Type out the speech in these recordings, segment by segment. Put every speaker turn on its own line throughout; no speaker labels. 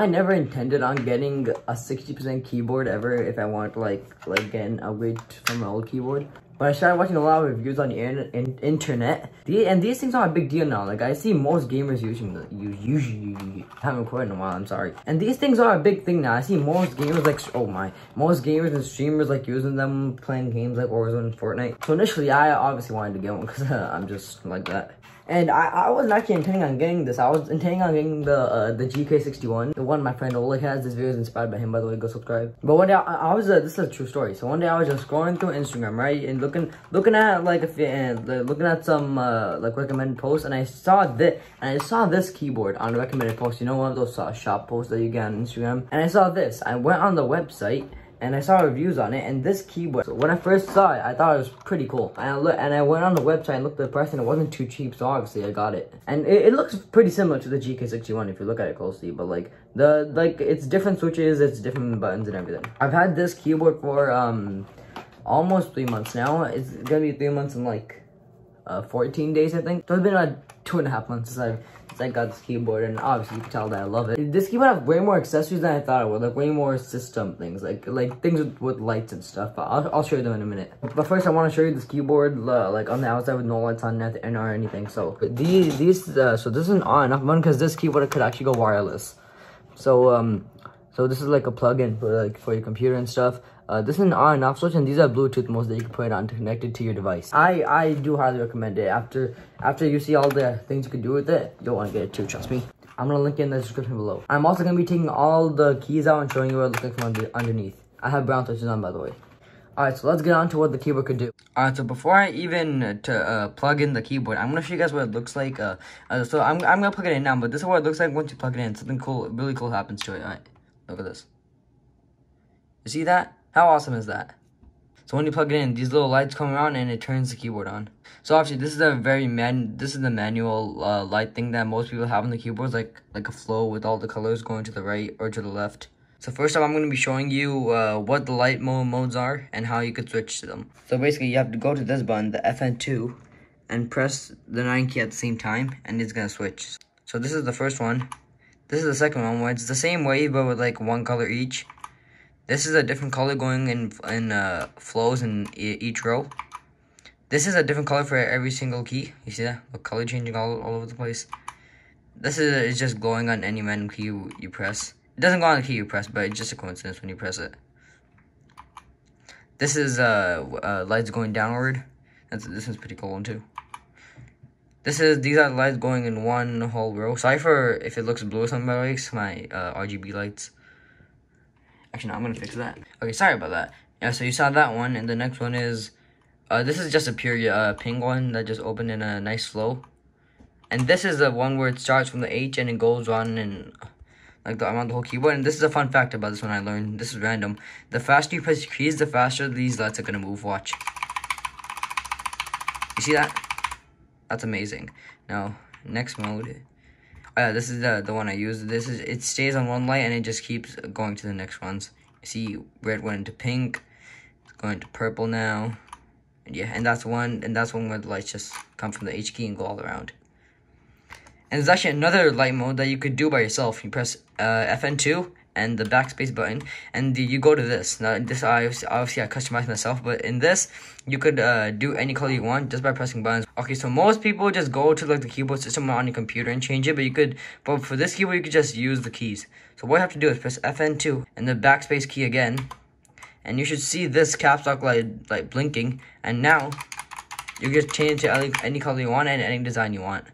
I never intended on getting a 60% keyboard ever if I want to like get an upgrade from my old keyboard. But I started watching a lot of reviews on the internet. These things are a big deal now. Like I see most gamers using the usually haven't recorded in a while. I'm sorry. And these things are a big thing now. I see most gamers like most gamers and streamers like using them playing games like Warzone and Fortnite. So initially, I obviously wanted to get one because I'm just like that. And I wasn't actually intending on getting this. I was intending on getting the GK61. The one my friend Oleg has. This video is inspired by him, by the way. Go subscribe. But one day I was this is a true story. So one day I was just scrolling through Instagram, right, and looking at like looking at some like recommended posts, and I saw this keyboard on a recommended post. You know, one of those shop posts that you get on Instagram. And I saw this. I went on the website. And I saw reviews on it, and this keyboard, so when I first saw it, I thought it was pretty cool. And I went on the website and looked at the price, and it wasn't too cheap, so obviously I got it. And it looks pretty similar to the GK61 if you look at it closely, but like it's different switches, it's different buttons and everything. I've had this keyboard for almost 3 months now. It's gonna be 3 months in like 14 days, I think. So it's been about 2.5 months since I got this keyboard, and obviously you can tell that I love it. This keyboard has way more accessories than I thought it would, like way more system things, like things with lights and stuff. But I'll show you them in a minute. But first, I want to show you this keyboard, like on the outside with no lights on it or anything. So so this is an on and off button because this keyboard could actually go wireless. So this is like a plug-in for your computer and stuff. This is an on and off switch, and these are Bluetooth modes that you can put it on to connect it to your device. I do highly recommend it. After you see all the things you can do with it, you'll want to get it too, trust me. I'm going to link it in the description below. I'm also going to be taking all the keys out and showing you what it looks like from underneath. I have brown switches on, by the way. Alright, so let's get on to what the keyboard could do. Alright, so before I even plug in the keyboard, I'm going to show you guys what it looks like. So I'm going to plug it in now, but this is what it looks like once you plug it in. Something cool, really cool happens to it. Alright, look at this. You see that? How awesome is that? So when you plug it in, these little lights come around and it turns the keyboard on. So obviously this is the manual light thing that most people have on the keyboards, like a flow with all the colors going to the right or to the left. So first off, I'm going to be showing you what the light modes are and how you could switch to them. So basically you have to go to this button, the FN2, and press the 9 key at the same time, and it's going to switch. So this is the first one. This is the second one, where it's the same wave but with like one color each. This is a different color going in flows in each row. This is a different color for every single key. You see that? The color changing all over the place. This is just glowing on any random key you press. It doesn't go on the key you press, but it's just a coincidence when you press it. This is lights going downward. This one's pretty cool one too. These are lights going in one whole row. Sorry for if it looks blue or something, by the way. It's my RGB lights. Actually, no, I'm gonna fix that. Okay, sorry about that. Yeah, so you saw that one, and the next one is, this is just a pure ping one that just opened in a nice flow. And this is the one where it starts from the H and it goes on and like around the whole keyboard. And this is a fun fact about this one I learned. This is random. The faster you press your keys, the faster these lights are gonna move. Watch. You see that? That's amazing. Now, next mode. This is the one I use. It stays on one light and it just keeps going to the next ones. You see, red went into pink. It's going to purple now. And yeah, and that's one where the lights just come from the H key and go all around. And there's actually another light mode that you could do by yourself. You press FN2 and the backspace button, and you go to this. Now, this obviously I customized myself, but in this, you could do any color you want just by pressing buttons. Okay, so most people just go to like the keyboard system on your computer and change it, but for this keyboard, you could just use the keys. So what you have to do is press FN2 and the backspace key again, and you should see this caps lock light blinking, and now you just change it to any color you want and any design you want.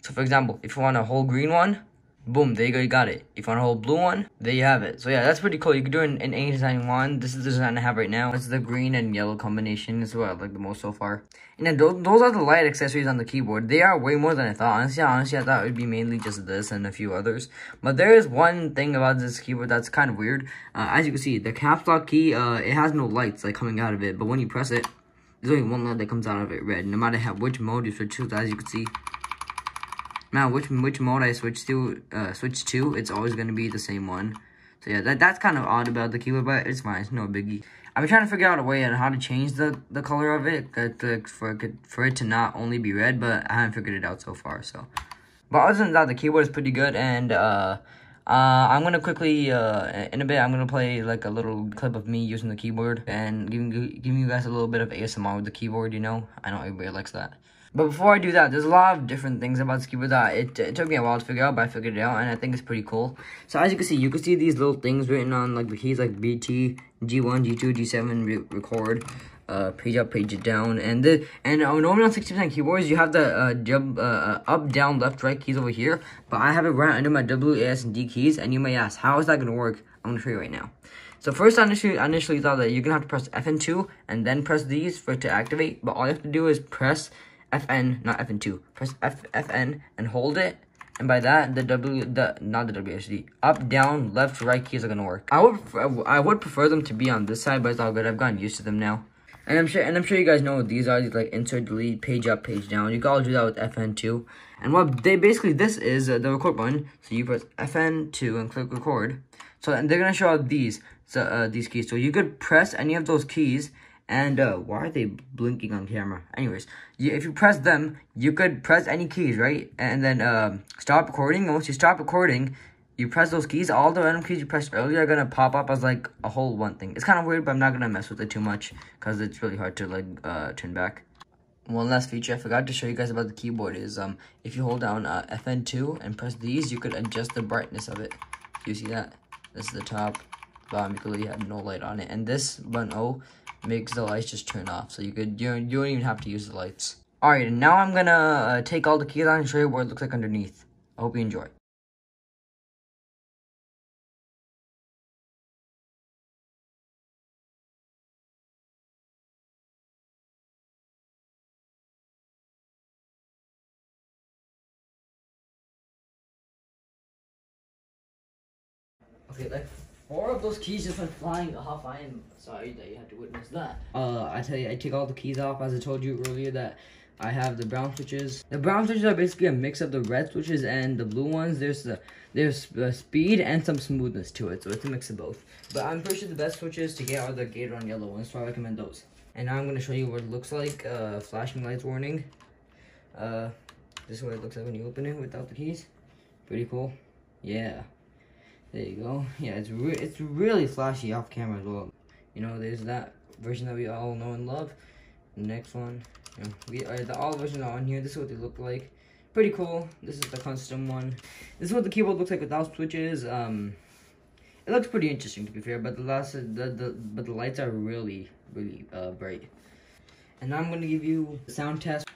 So for example, if you want a whole green one, boom, there you go, you got it. If you want a whole blue one, there you have it. So yeah, that's pretty cool. You can do it in any design you want. This is the design I have right now. It's the green and yellow combination. This is what I like the most so far. And then those are the light accessories on the keyboard. They are way more than I thought. Honestly, I thought it would be mainly just this and a few others. But there is one thing about this keyboard that's kind of weird. As you can see, the caps lock key, it has no lights like coming out of it. But when you press it, there's only one light that comes out of it, red. No matter which mode you switch to, as you can see. Now, which mode I switch to, it's always going to be the same one. So yeah, that's kind of odd about the keyboard, but it's fine. It's no biggie. I've been trying to figure out a way on how to change the color of it for it to not only be red, but I haven't figured it out so far. So, but other than that, the keyboard is pretty good, and I'm gonna quickly, in a bit, I'm gonna play like a little clip of me using the keyboard and giving you guys a little bit of ASMR with the keyboard, you know? I know everybody likes that. But before I do that, there's a lot of different things about this keyboard that it took me a while to figure out, but I figured it out, and I think it's pretty cool. So as you can see these little things written on like the keys, like BT, G1, G2, G7, record, page up, page down, and normally on 60% keyboards you have the up, down, left, right keys over here, but I have it right under my W, A, S, and D keys, and you may ask, how is that gonna work? I'm gonna show you right now. So first, I initially thought that you're gonna have to press Fn2 and then press these for it to activate, but all you have to do is press Fn, not Fn2, press Fn and hold it. And by that, not the WSD, up, down, left, right keys are gonna work. I would prefer them to be on this side, but it's all good. I've gotten used to them now. And I'm sure you guys know what these are. These like insert, delete, page up, page down. You can all do that with Fn2. And what this is the record button. So you press Fn2 and click record. So and they're gonna show up these keys. So you could press any of those keys. And why are they blinking on camera? Anyways, if you press them, you could press any keys, right? And then stop recording. Once you stop recording, you press those keys. All the random keys you pressed earlier are gonna pop up as like a whole one thing. It's kind of weird, but I'm not gonna mess with it too much because it's really hard to like turn back. One last feature I forgot to show you guys about the keyboard is if you hold down Fn2 and press these, you could adjust the brightness of it. You see that? This is the top, bottom. You could really have no light on it, and this button O makes the lights just turn off, so you don't even have to use the lights. Alright, and now I'm gonna take all the keys out and show you what it looks like underneath. I hope you enjoy. Okay, like 4 of those keys just went flying off. I am sorry that you had to witness that. I tell you, I take all the keys off, as I told you earlier that I have the brown switches. The brown switches are basically a mix of the red switches and the blue ones. There's speed and some smoothness to it, so it's a mix of both. But I'm pretty sure the best switches to get are the gated on yellow ones, so I recommend those. And now I'm gonna show you what it looks like. Flashing lights warning. This is what it looks like when you open it without the keys. Pretty cool. Yeah. There you go. Yeah, it's really flashy off camera as well. You know, there's that version that we all know and love. The next one, you know, all versions are on here. This is what they look like. Pretty cool. This is the custom one. This is what the keyboard looks like without switches. It looks pretty interesting to be fair, but the lights are really bright. And now I'm gonna give you a sound test.